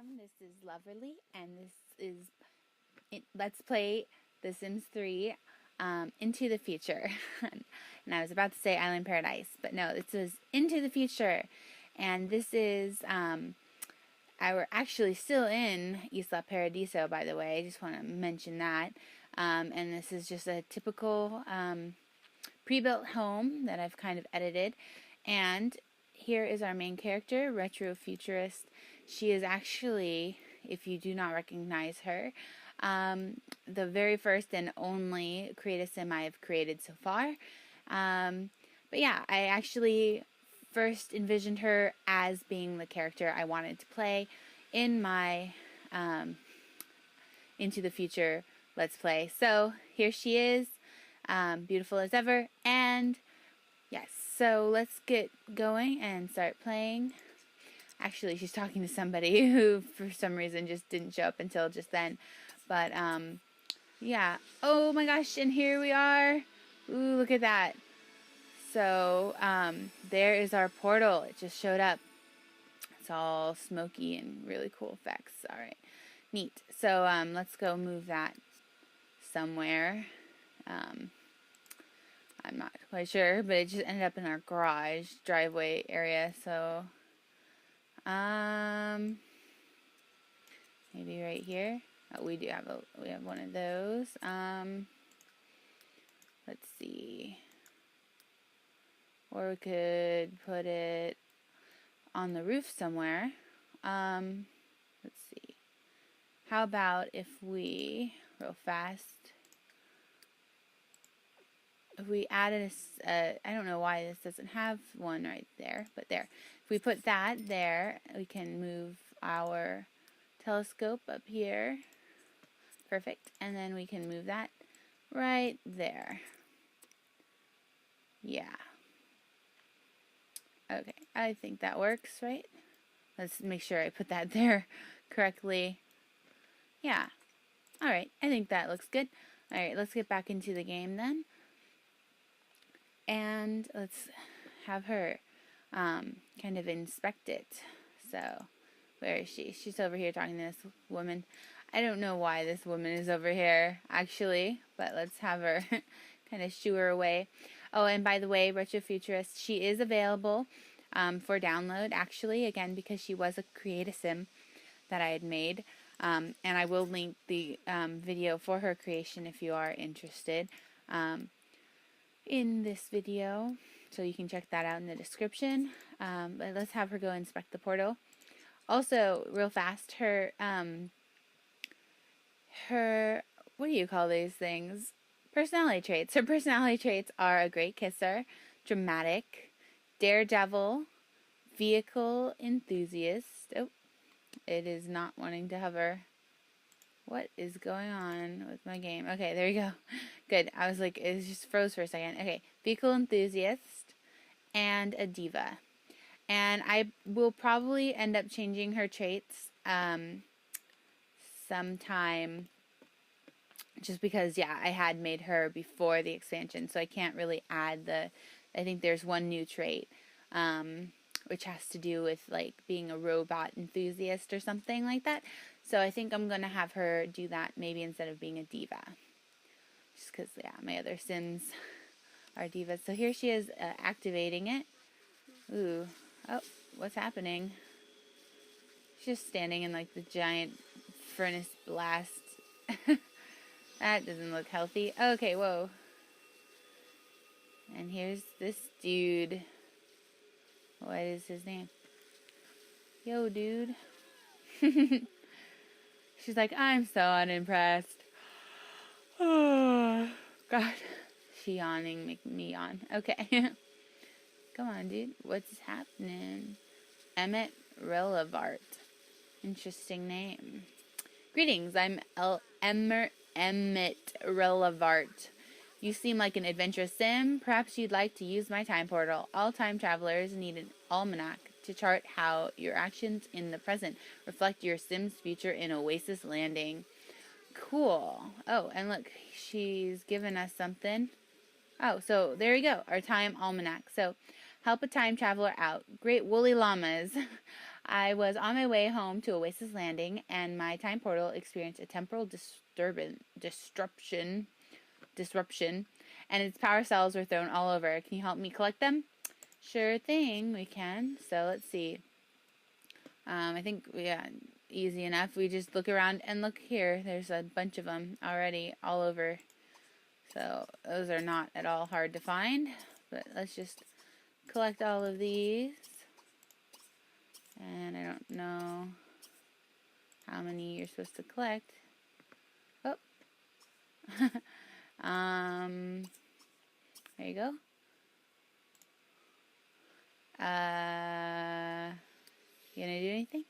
welcome. This is Loverly, and this is Let's Play The Sims 3 Into the Future. And I was about to say Island Paradise, but no, this is Into the Future. And this is, we're actually still in Isla Paradiso, by the way. I just want to mention that. And this is just a typical pre-built home that I've kind of edited. And here is our main character, Retro Futurist. She is actually, if you do not recognize her, the very first and only Create-A-Sim I have created so far. But yeah, I actually first envisioned her as being the character I wanted to play in my Into the Future Let's Play. So here she is, beautiful as ever, and yes, so let's get going and start playing. Actually, she's talking to somebody who, for some reason, just didn't show up until just then. But, yeah. Oh my gosh, and here we are. Ooh, look at that. So, there is our portal. It just showed up. It's all smoky and really cool effects. Alright, neat. So, let's go move that somewhere. I'm not quite sure, but it just ended up in our garage driveway area, so maybe right here. Oh, we have one of those. Let's see. Or we could put it on the roof somewhere. Let's see. How about if we, real fast, if we added I don't know why this doesn't have one right there, but there. If we put that there, we can move our telescope up here. Perfect. And then we can move that right there. Yeah. Okay, I think that works, right? Let's make sure I put that there correctly. Yeah. Alright, I think that looks good. Alright, let's get back into the game then. And let's have her kind of inspect it. So, where is she? She's over here talking to this woman. I don't know why this woman is over here, actually, but let's have her kind of shoo her away. Oh, and by the way, Retro Futurist, she is available for download, actually, again, because she was a Create-A-Sim that I had made. And I will link the video for her creation if you are interested. In this video, so you can check that out in the description. But let's have her go inspect the portal. Also, real fast, her what do you call these things? Personality traits. Her personality traits are a great kisser, dramatic, daredevil, vehicle enthusiast. Oh, it is not wanting to hover. What is going on with my game? Okay, there you go. Good. I was like, it just froze for a second. Okay, vehicle enthusiast and a diva. And I will probably end up changing her traits sometime, just because, yeah, I had made her before the expansion, so I can't really add I think there's one new trait, which has to do with, like, being a robot enthusiast or something like that. So I think I'm going to have her do that maybe instead of being a diva. Just because, yeah, my other Sims are divas. So here she is activating it. Ooh. Oh, what's happening? She's just standing in, like, the giant furnace blast. That doesn't look healthy. Okay, whoa. And here's this dude. What is his name? Yo, dude. She's like, I'm so unimpressed. Oh, God. She yawning, making me yawn. Okay. Come on, dude. What's happening? Emmett Relevart. Interesting name. Greetings, I'm Emmett Relevart. You seem like an adventurous sim. Perhaps you'd like to use my time portal. All time travelers need an almanac to chart how your actions in the present reflect your sim's future in Oasis Landing. Cool. Oh, and look, she's given us something. Oh, so there you go, our time almanac. So, help a time traveler out. Great woolly llamas I was on my way home to Oasis Landing, and my time portal experienced a temporal disruption, and its power cells were thrown all over. Can you help me collect them? Sure thing, we can. So let's see. I think, yeah, easy enough. We just look around and look here. There's a bunch of them already all over. So those are not at all hard to find. But let's just collect all of these. And I don't know how many you're supposed to collect. Oh. There you go. You gonna do anything?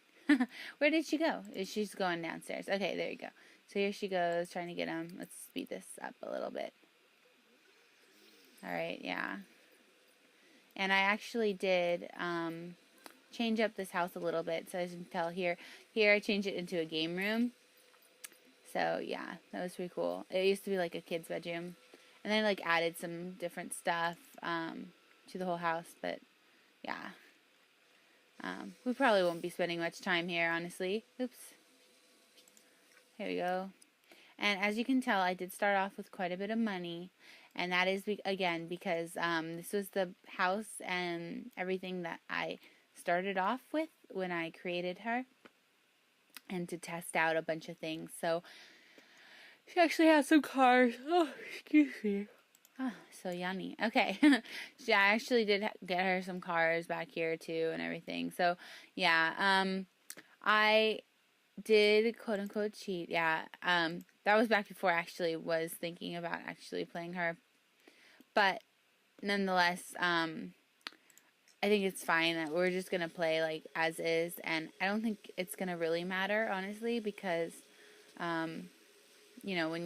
Where did she go? She's going downstairs. Okay, there you go. So here she goes, trying to get him. Let's speed this up a little bit. Alright, yeah. And I actually did change up this house a little bit. So as you can tell here I changed it into a game room. So yeah, that was pretty cool. It used to be like a kid's bedroom. And then like added some different stuff to the whole house. But yeah. We probably won't be spending much time here, honestly. Oops. Here we go. And as you can tell, I did start off with quite a bit of money. And that is, again, because this was the house and everything that I started off with when I created her. And to test out a bunch of things. So, she actually has some cars. Oh, excuse me. Oh, so yummy. Okay. I actually did get her some cars back here too and everything. So, yeah. I did quote unquote cheat. Yeah. That was back before I actually was thinking about actually playing her. But nonetheless, I think it's fine that we're just going to play like as is. And I don't think it's going to really matter, honestly, because, you know, when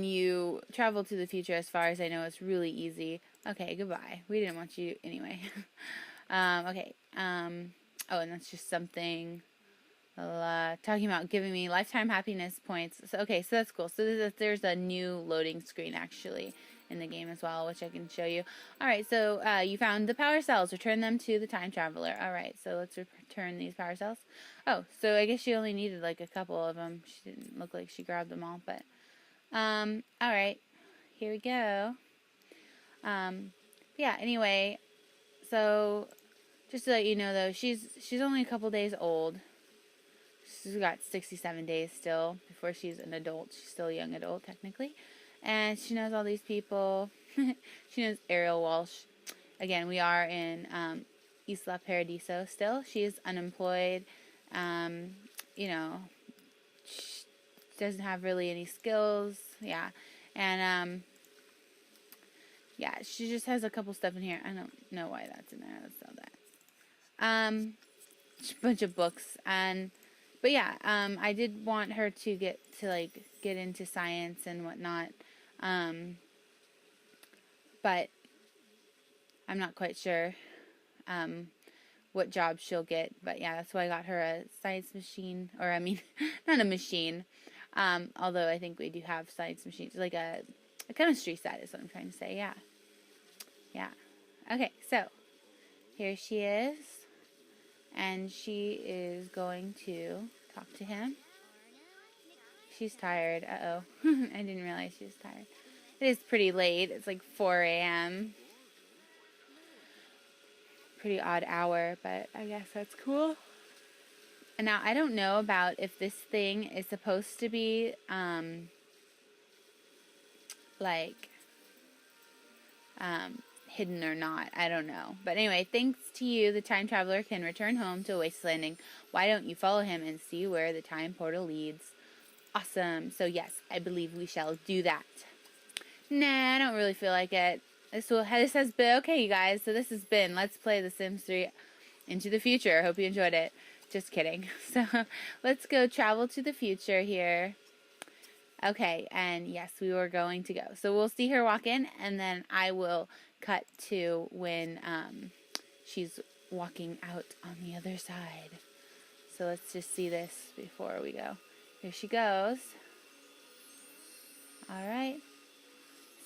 you travel to the future, as far as I know, it's really easy. Okay, goodbye. We didn't want you anyway. Okay. Oh, and that's just something talking about giving me lifetime happiness points. So, okay, so that's cool. So there's a new loading screen, actually, in the game as well, which I can show you. Alright, so you found the power cells. Return them to the time traveler. Alright, so let's return these power cells. Oh, so I guess she only needed like a couple of them. She didn't look like she grabbed them all, but alright, here we go. Yeah, anyway, so just to let you know though, she's only a couple days old. She's got 67 days still before she's an adult. She's still a young adult technically. And she knows all these people. She knows Ariel Walsh. Again, we are in Isla Paradiso still. She is unemployed. You know, she doesn't have really any skills. Yeah. And yeah, she just has a couple stuff in here. I don't know why that's in there. Let's sell that. Just a bunch of books. But yeah, I did want her to get into science and whatnot. But I'm not quite sure what job she'll get. But yeah, that's why I got her a science machine. Or I mean, not a machine. Although I think we do have science machines. Like a chemistry set is what I'm trying to say. Yeah. Yeah. Okay, so here she is. And she is going to talk to him. She's tired. Uh-oh. I didn't realize she was tired. It is pretty late. It's like 4 a.m. Pretty odd hour, but I guess that's cool. And now I don't know about if this thing is supposed to be, hidden or not. I don't know. But anyway, thanks to you, the time traveler can return home to Oasis Landing. Why don't you follow him and see where the time portal leads? Awesome. So yes, I believe we shall do that. Nah, I don't really feel like it. This has been, okay, you guys, so this has been Let's Play The Sims 3 Into the Future. Hope you enjoyed it. Just kidding. So, let's go travel to the future here. Okay, and yes, we were going to go. So we'll see her walk in, and then I will cut to when she's walking out on the other side. So let's just see this before we go. Here she goes. Alright.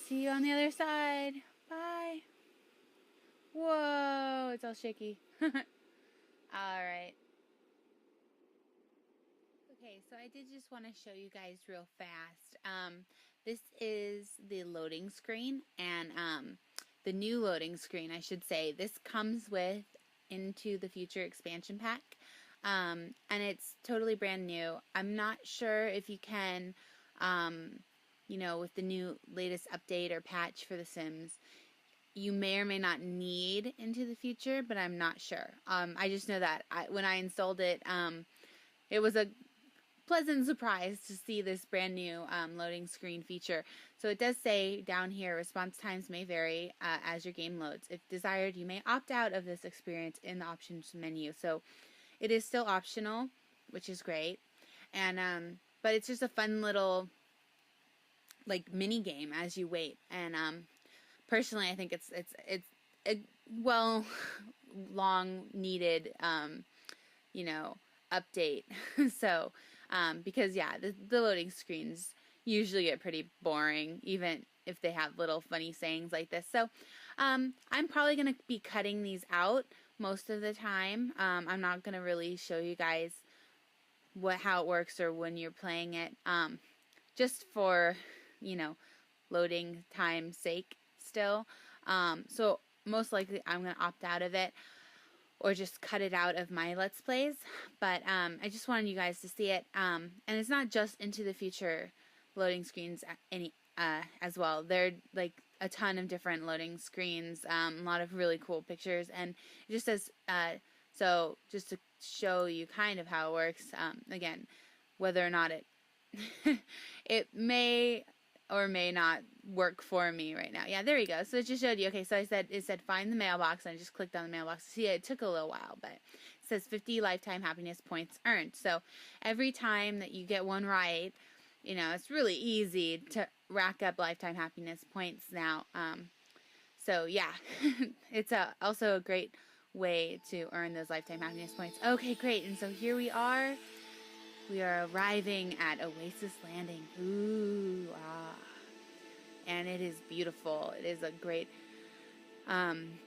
See you on the other side. Bye. Whoa, it's all shaky. Okay, so I did just want to show you guys real fast. This is the loading screen, and the new loading screen, I should say. This comes with Into the Future expansion pack, and it's totally brand new. I'm not sure if you can, with the new latest update or patch for The Sims, you may or may not need Into the Future, but I'm not sure. I just know that when I installed it, it was a pleasant surprise to see this brand new loading screen feature. So it does say down here, response times may vary as your game loads. If desired, you may opt out of this experience in the options menu. So it is still optional, which is great. And but it's just a fun little mini game as you wait. And personally, I think it's a long needed update. So because the loading screens usually get pretty boring, even if they have little funny sayings like this. So I'm probably going to be cutting these out most of the time. I'm not going to really show you guys how it works or when you're playing it, just for loading time's sake still. So most likely I'm going to opt out of it or just cut it out of my Let's Plays. But I just wanted you guys to see it. And it's not just Into the Future loading screens as well. They're like a ton of different loading screens, a lot of really cool pictures. And it just says, so just to show you kind of how it works, again, whether or not it may or may not work for me right now. Yeah, there we go. So it just showed you. Okay, so it said find the mailbox, and I just clicked on the mailbox. See, it took a little while, but it says 50 lifetime happiness points earned. So every time that you get one right, it's really easy to rack up lifetime happiness points now. So yeah, it's also a great way to earn those lifetime happiness points. Okay, great. And so here we are. We are arriving at Oasis Landing. Ooh, ah. And it is beautiful. It is a great, awesome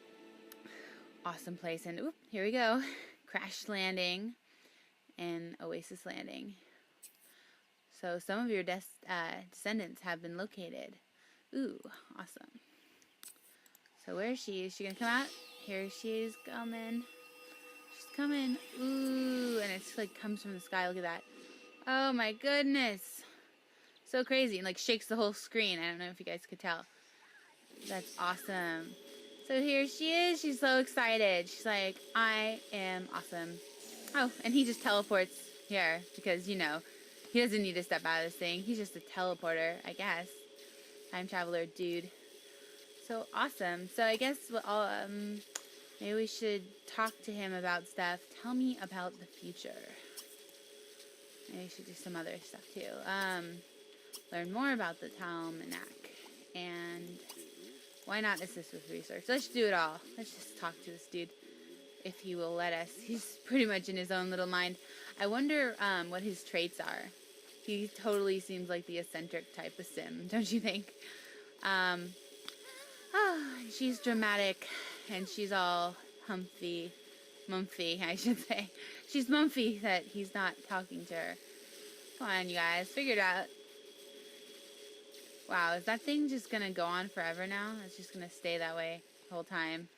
place. And oop, here we go. Crash landing and Oasis Landing. So some of your descendants have been located. Ooh, awesome. So where is she? Is she going to come out? Here she is coming. She's coming. Ooh, and it's comes from the sky. Look at that. Oh my goodness. So crazy. And shakes the whole screen. I don't know if you guys could tell. That's awesome. So here she is. She's so excited. She's like, I am awesome. Oh, and he just teleports here because, he doesn't need to step out of this thing. He's just a teleporter, I guess. Time traveler dude. So awesome. So I guess maybe we should talk to him about stuff. Tell me about the future. Maybe we should do some other stuff too. Learn more about the Talmanac. And why not assist with research? Let's do it all. Let's just talk to this dude, if he will let us. He's pretty much in his own little mind. I wonder what his traits are. He totally seems like the eccentric type of sim, don't you think? She's dramatic, and she's all mumphy, I should say. She's mumphy that he's not talking to her. Come on, you guys, figure it out. Wow, is that thing just gonna go on forever now? It's just gonna stay that way the whole time.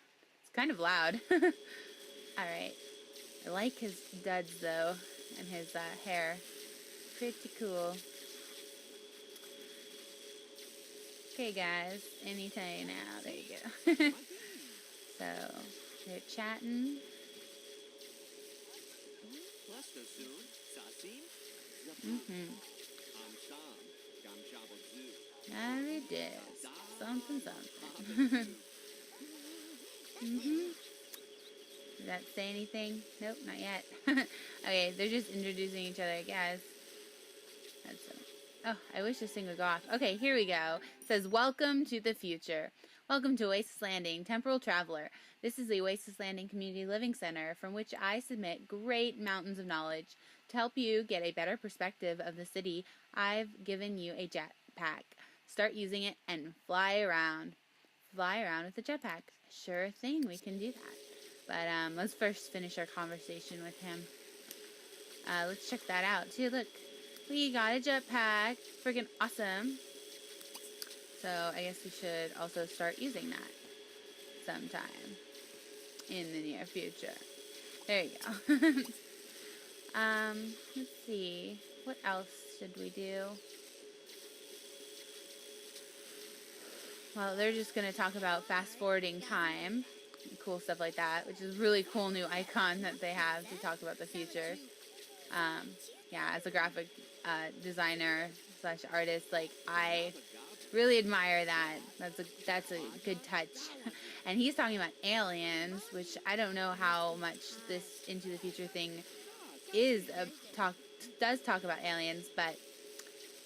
It's kind of loud. Alright. I like his duds, though, and his hair. Pretty cool. Okay, guys, anytime now. There you go. So, they're chatting. Mm-hmm. There it is. Something. Mm-hmm. Does that say anything? Nope, not yet. Okay, they're just introducing each other, I guess. Oh, I wish this thing would go off. Okay, here we go. It says, welcome to the future. Welcome to Oasis Landing, Temporal Traveler. This is the Oasis Landing Community Living Center, from which I submit great mountains of knowledge. To help you get a better perspective of the city, I've given you a jetpack. Start using it and fly around. Fly around with a jetpack. Sure thing, we can do that. But let's first finish our conversation with him. Let's check that out too. Look, we got a jetpack. Freaking awesome. So I guess we should also start using that sometime in the near future. There you go. Let's see. What else should we do? Well, they're just going to talk about fast forwarding time. Cool stuff like that, which is really cool new icon that they have to talk about the future. Yeah, as a graphic designer slash artist, like, I really admire that. That's a good touch. And he's talking about aliens, which I don't know how much this Into the Future thing does talk about aliens, but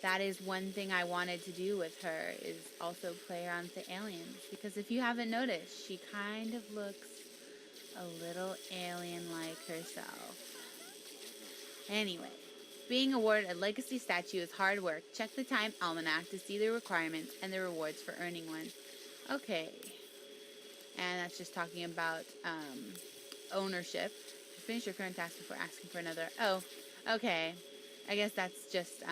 that is one thing I wanted to do with her, is also play around with the aliens. Because if you haven't noticed, she kind of looks a little alien-like herself. Anyway, being awarded a legacy statue is hard work. Check the Time Almanac to see the requirements and the rewards for earning one. Okay. And that's just talking about ownership. Finish your current task before asking for another. Oh, okay. I guess that's just,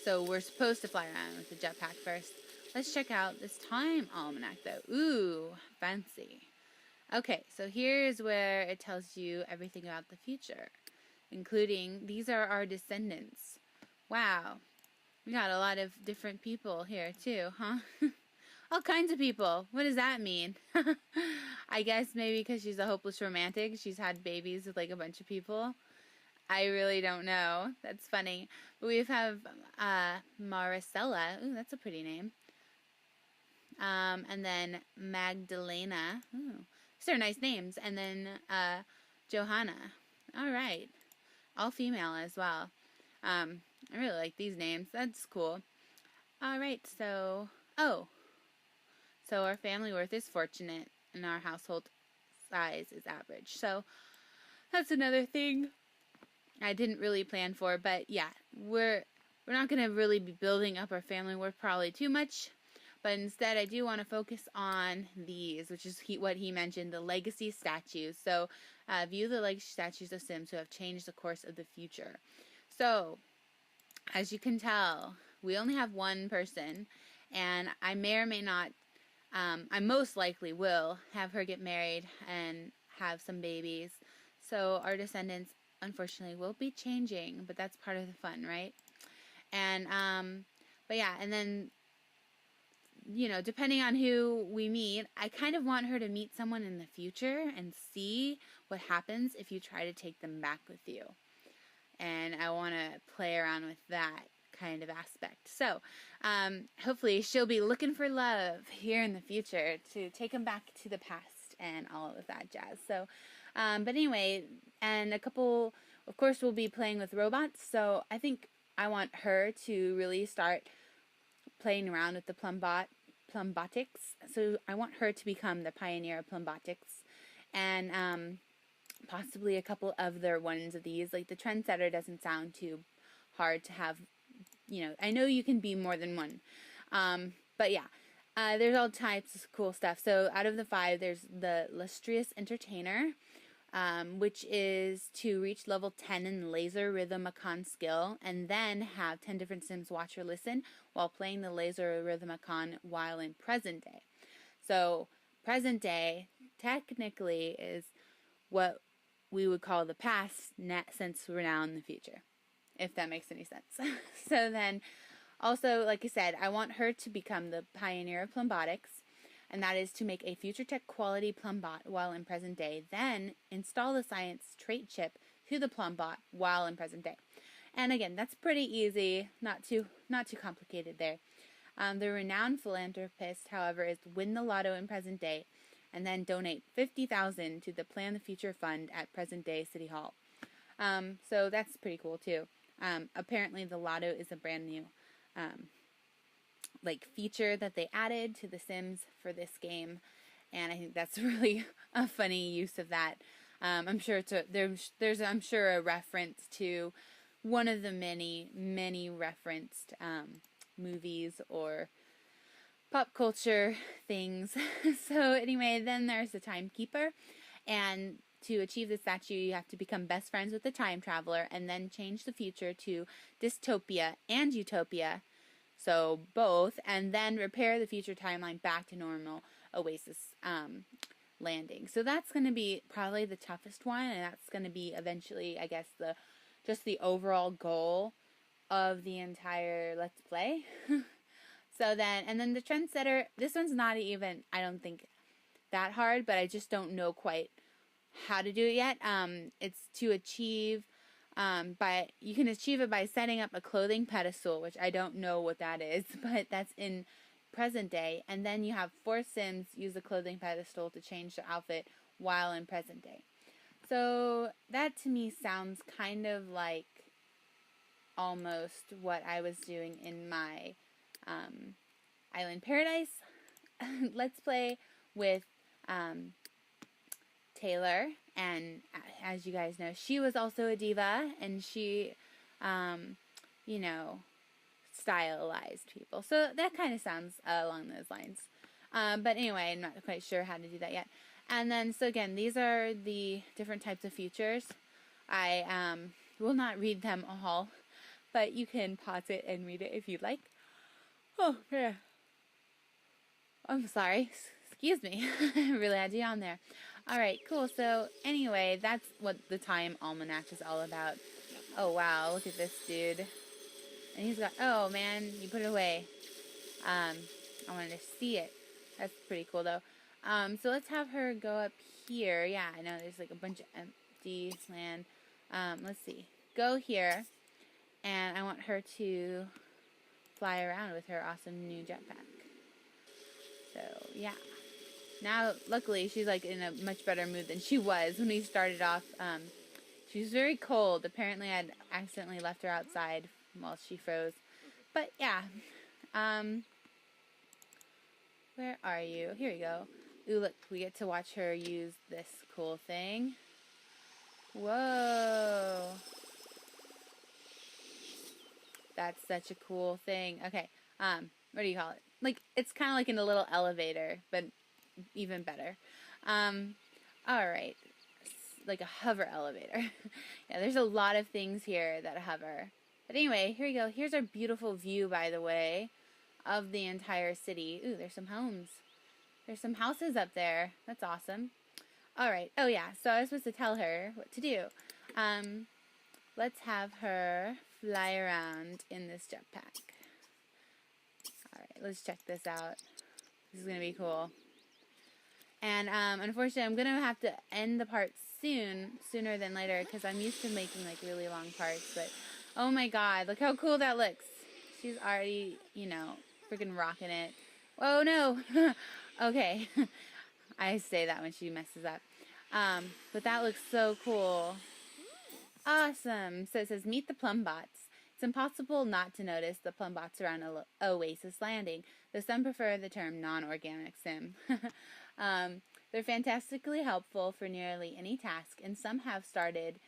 so we're supposed to fly around with the jetpack first. Let's check out this Time Almanac, though. Ooh, fancy. Okay, so here's where it tells you everything about the future, including these are our descendants. Wow. We got a lot of different people here, too, huh? All kinds of people. What does that mean? I guess maybe because she's a hopeless romantic, she's had babies with like a bunch of people. I really don't know. That's funny. But we have Maricela. Ooh, that's a pretty name. And then Magdalena. Ooh, these are nice names. And then Johanna. All right. All female as well. I really like these names. That's cool. All right. So, so our family worth is fortunate, and our household size is average. So that's another thing I didn't really plan for, but yeah, we're not going to really be building up our family worth probably too much, but instead I do want to focus on these, which is what he mentioned, the legacy statues. So view the legacy statues of Sims who have changed the course of the future. So as you can tell, we only have one person, and I may or may not, I most likely will have her get married and have some babies. So our descendants, unfortunately, will be changing, but that's part of the fun, right? And, but yeah, and then, you know, depending on who we meet, I kind of want her to meet someone in the future and see what happens if you try to take them back with you. And I want to play around with that kind of aspect. So, hopefully she'll be looking for love here in the future to take him back to the past and all of that jazz. So, but anyway, and of course we'll be playing with robots. So I think I want her to really start playing around with the plumbotics. So I want her to become the pioneer of plumbotics, and possibly a couple other ones of these. Like the trendsetter doesn't sound too hard to have. You know, I know you can be more than one. But yeah, there's all types of cool stuff. So out of the 5, there's the Lustrous Entertainer, which is to reach level 10 in Laser Rhythmicon skill, and then have 10 different Sims watch or listen while playing the Laser Rhythmicon while in present day. So present day technically is what we would call the past, since we're now in the future, if that makes any sense. So then, also, like I said, I want her to become the pioneer of plumbotics, and that is to make a future tech quality plumbot while in present day, then install the science trait chip to the plumbot while in present day. And again, that's pretty easy, not too complicated there. The renowned philanthropist, however, is win the lotto in present day, and then donate $50,000 to the Plan the Future Fund at present day City Hall. So that's pretty cool too. Apparently the lotto is a brand new feature that they added to The Sims for this game, and I think that's really a funny use of that. I'm sure there's I'm sure a reference to one of the many referenced movies or pop culture things. So anyway, then there's the timekeeper, and to achieve the statue, you have to become best friends with the time traveler and then change the future to dystopia and utopia. So both, and then repair the future timeline back to normal Oasis Landing. So that's going to be probably the toughest one, and that's going to be eventually, I guess, the overall goal of the entire Let's Play. So then, and then the Trendsetter, this one's not even, I don't think, that hard, but I just don't know quite how to do it yet. It's to achieve, you can achieve it by setting up a clothing pedestal, which I don't know what that is, but that's in present day. And then you have 4 Sims use the clothing pedestal to change the outfit while in present day. So that to me sounds kind of like almost what I was doing in my Island Paradise Let's Play with Taylor, and as you guys know, she was also a diva, and she, you know, stylized people. So that kind of sounds along those lines. But anyway, I'm not quite sure how to do that yet. And then, so again, these are the different types of features. I will not read them all, but you can pause it and read it if you'd like. Oh, yeah. I'm sorry. Excuse me. I really had to yawn there. Alright, cool. So, anyway, that's what the Time Almanac is all about. Oh, wow. Look at this dude. And he's got... Oh, man. You put it away. I wanted to see it. That's pretty cool, though. So, let's have her go up here. Yeah, I know there's, like, a bunch of empty land. Let's see. Go here. And I want her to fly around with her awesome new jetpack. So, yeah. Now, luckily, she's, like, in a much better mood than she was when we started off. She was very cold. Apparently, I'd accidentally left her outside while she froze. But, yeah. Where are you? Here you go. Ooh, look. We get to watch her use this cool thing. Whoa. That's such a cool thing. Okay. What do you call it? Like, it's kind of like in a little elevator, but even better. Alright. Like a hover elevator. Yeah, there's a lot of things here that hover. But anyway, here we go. Here's our beautiful view, by the way, of the entire city. Ooh, there's some homes. There's some houses up there. That's awesome. Alright. Oh, yeah. So I was supposed to tell her what to do. Let's have her fly around in this jetpack. Alright, let's check this out. This is going to be cool. And unfortunately, I'm going to have to end the part sooner than later, because I'm used to making like really long parts. But, oh my god, look how cool that looks. She's already, you know, freaking rocking it. Oh no! Okay. I say that when she messes up. But that looks so cool. Awesome. So it says, meet the Plumbots. It's impossible not to notice the Plumbots around Oasis Landing, though some prefer the term non-organic sim. They're fantastically helpful for nearly any task, and some have started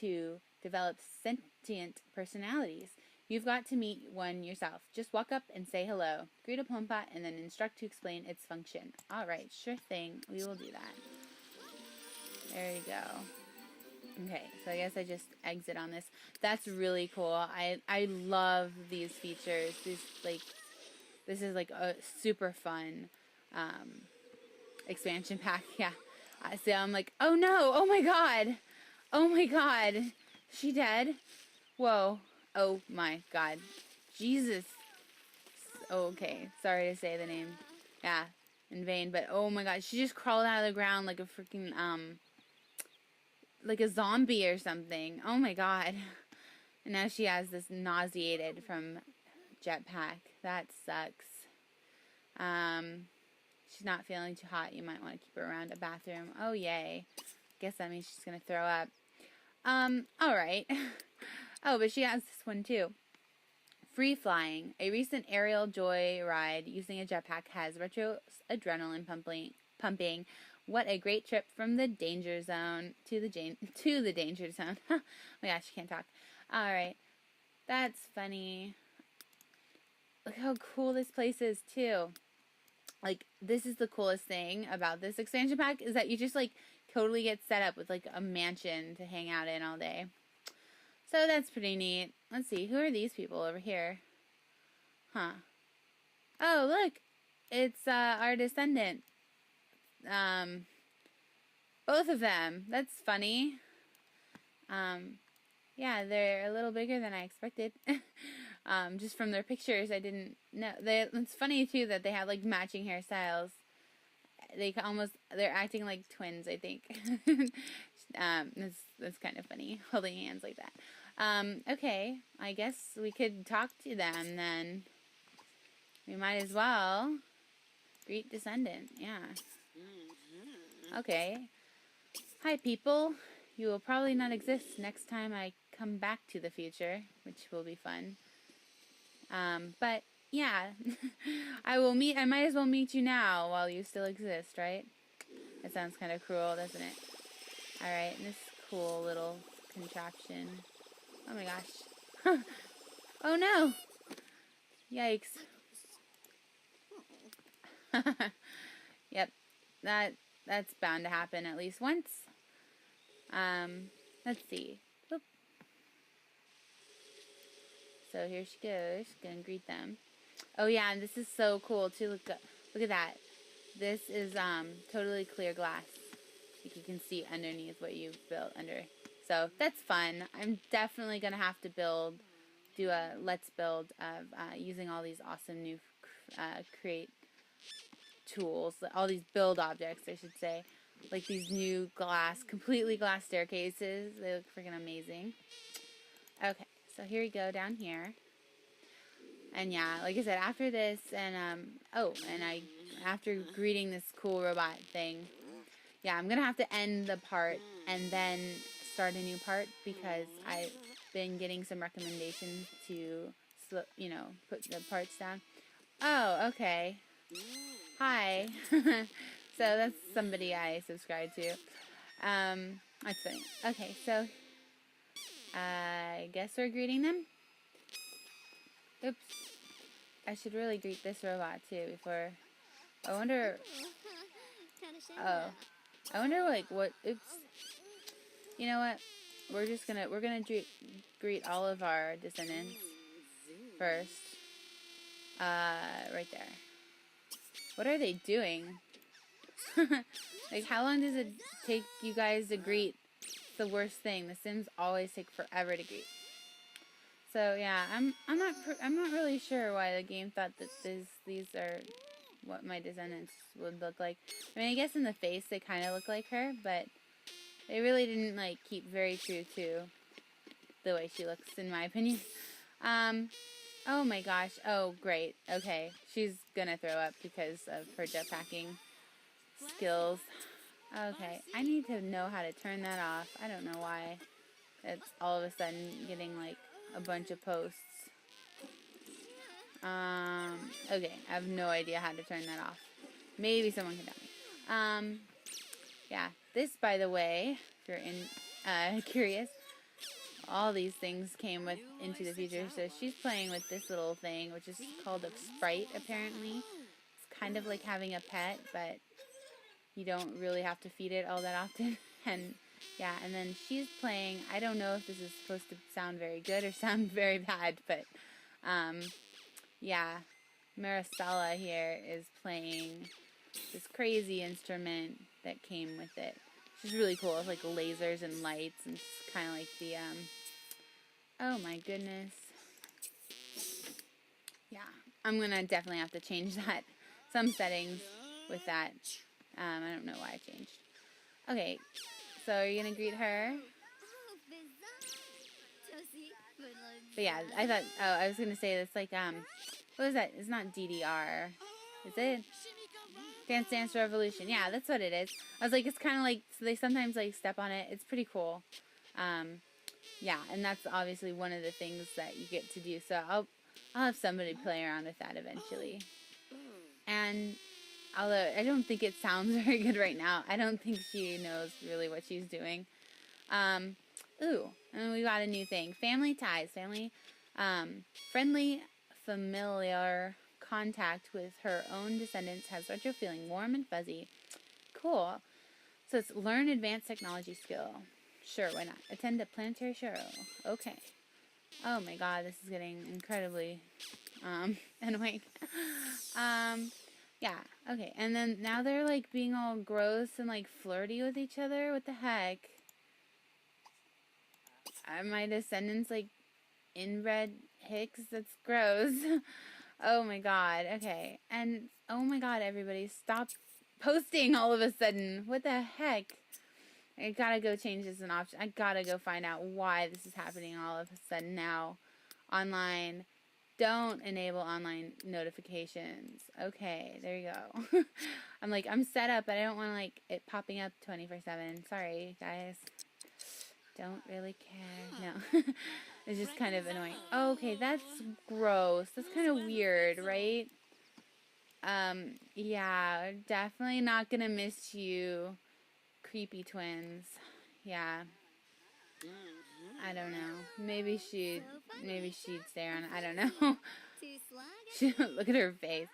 to develop sentient personalities. You've got to meet one yourself. Just walk up and say hello. Greet a Plumbot and then instruct to explain its function. Alright, sure thing. We will do that. There you go. Okay, so I guess I just exit on this. That's really cool. I love these features. This is like a super fun expansion pack. Yeah. So I'm like, oh no, oh my god. Oh my god. She dead? Whoa. Oh my god. Jesus. Okay. Sorry to say the name. Yeah. In vain. But oh my god. She just crawled out of the ground like a freaking, like a zombie or something. Oh my god. And now she has this nauseated from Jetpack. That sucks. She's not feeling too hot. You might want to keep her around a bathroom. Oh, yay. Guess that means she's going to throw up. Alright. Oh, but she has this one too. Free flying. A recent aerial joy ride using a jetpack has retro adrenaline pumping. What a great trip from the danger zone to the danger zone. Oh my gosh, I can't talk. Alright. That's funny. Look how cool this place is too. Like, this is the coolest thing about this expansion pack, is that you just, like, totally gets set up with like a mansion to hang out in all day. So that's pretty neat. Let's see, who are these people over here? Huh. Oh, look! It's our descendant. Both of them. That's funny. Yeah, they're a little bigger than I expected. Just from their pictures, I didn't know. It's funny too that they have like matching hairstyles. They're acting like twins, I think. That's kind of funny, holding hands like that. Okay, I guess we could talk to them then. We might as well greet descendant. Yeah. Okay. Hi, people. You will probably not exist next time I come back to the future, which will be fun. But yeah, I might as well meet you now while you still exist, right? That sounds kind of cruel, doesn't it? Alright, and this cool little contraption. Oh my gosh. Oh no! Yikes. Yep, that's bound to happen at least once. Let's see. Oop. So here she goes. She's gonna greet them. Oh yeah, and this is so cool too. Look at that. This is totally clear glass. Like you can see underneath what you've built under. So that's fun. I'm definitely gonna have to do a let's build of using all these awesome new create tools, all these build objects, I should say. Like these new completely glass staircases. They look freaking amazing. Okay, so here we go down here. And yeah, like I said, after this, and after greeting this cool robot thing, yeah, I'm gonna have to end the part and then start a new part because I've been getting some recommendations to, put the parts down. Oh, okay. Hi. So that's somebody I subscribe to. That's funny. Okay, so I guess we're greeting them. Oops. I should really greet this robot too before. I wonder like what. Oops. You know what? We're gonna greet all of our descendants first. Right there. What are they doing? Like, how long does it take you guys to greet? It's the worst thing. The Sims always take forever to greet. So yeah, I'm not really sure why the game thought that these are what my descendants would look like. I mean, I guess in the face they kind of look like her, but they really didn't like keep very true to the way she looks, in my opinion. Oh my gosh. Oh great. Okay, she's gonna throw up because of her jetpacking skills. Okay, I need to know how to turn that off. I don't know why it's all of a sudden getting like a bunch of posts. Okay, I have no idea how to turn that off. Maybe someone can tell me. Yeah, this, by the way, if you're curious, all these things came with Into the Future. So she's playing with this little thing, which is called a sprite, apparently. It's kind of like having a pet, but you don't really have to feed it all that often. And yeah, and then she's playing, I don't know if this is supposed to sound very good or sound very bad, but yeah, Maricela here is playing this crazy instrument that came with it. She's really cool. It's like lasers and lights, and it's kind of like the, oh my goodness. Yeah, I'm gonna definitely have to change some settings with that. I don't know why I changed. Okay, so are you gonna greet her? But yeah, I was gonna say this like, what is that? It's not DDR. Is it? Dance Revolution. Yeah, that's what it is. I was like, it's kind of like, so they sometimes like step on it. It's pretty cool. Yeah, and that's obviously one of the things that you get to do. So I'll have somebody play around with that eventually. And although I don't think it sounds very good right now, I don't think she knows really what she's doing. Ooh, and we got a new thing. Family ties. Friendly, familiar contact with her own descendants has Retro feeling warm and fuzzy. Cool. So it's learn advanced technology skill. Sure, why not? Attend a planetary show. Okay. Oh my god, this is getting incredibly annoying. Yeah, okay. And then now they're like being all gross and like flirty with each other. What the heck? Are my descendants like inbred hicks? That's gross. Oh my god. Okay. And oh my god, everybody, stop posting all of a sudden. What the heck? I gotta go change this as an option. I gotta go find out why this is happening all of a sudden now. Online. Don't enable online notifications. Okay, there you go. I'm like, I'm set up, but I don't want like it popping up 24/7. Sorry, guys. Don't really care. No. It's just kind of annoying. Okay, that's gross. That's kind of weird, right? Yeah, definitely not gonna miss you, creepy twins. Yeah. I don't know. Maybe she'd stay on. I don't know. Look at her face.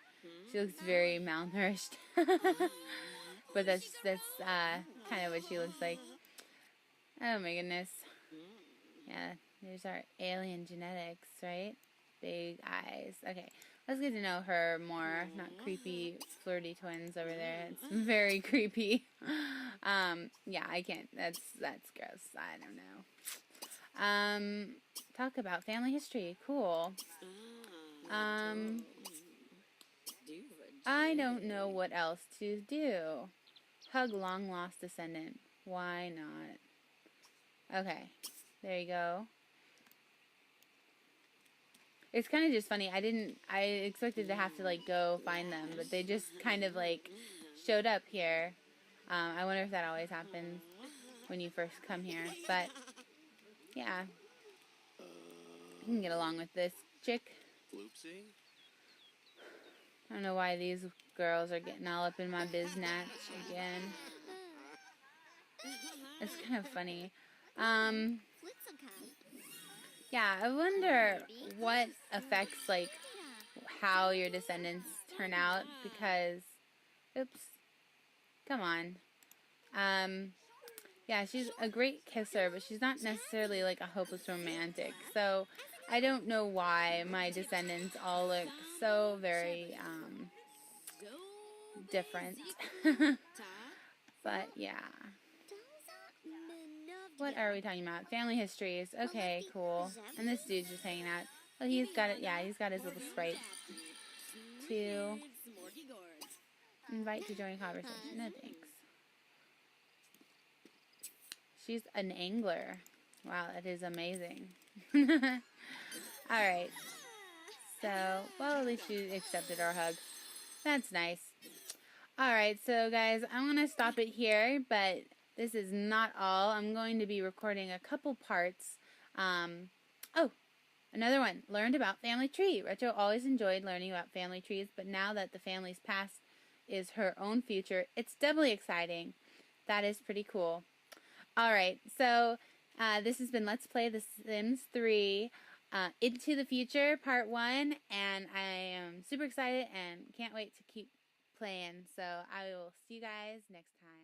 She looks very malnourished. But that's kind of what she looks like. Oh my goodness. Yeah, there's our alien genetics, right? Big eyes. Okay, let's get to know her more. Not creepy, flirty twins over there. It's very creepy. Yeah, I can't. That's gross. I don't know. Talk about family history. Cool. I don't know what else to do. Hug long lost descendant. Why not? Okay. There you go. It's kind of just funny. I expected to have to like go find them, but they just kind of like showed up here. I wonder if that always happens when you first come here, but yeah. I can get along with this chick. I don't know why these girls are getting all up in my biznatch again. It's kind of funny. Yeah, I wonder what affects like how your descendants turn out because, oops, come on. Yeah, she's a great kisser, but she's not necessarily like a hopeless romantic. So I don't know why my descendants all look so very different. But yeah. What are we talking about? Family histories. Okay, cool. And this dude's just hanging out. Oh, he's got it. Yeah, he's got his little sprite. To invite to join conversation. No thanks. She's an angler. Wow, that is amazing. Alright. So, well, at least she accepted our hug. That's nice. Alright, so guys, I'm going to stop it here, but this is not all. I'm going to be recording a couple parts. Oh, another one. Learned about family tree. Retro always enjoyed learning about family trees, but now that the family's past is her own future, it's doubly exciting. That is pretty cool. Alright, so this has been Let's Play The Sims 3 Into the Future Part 1, and I am super excited and can't wait to keep playing. So I will see you guys next time.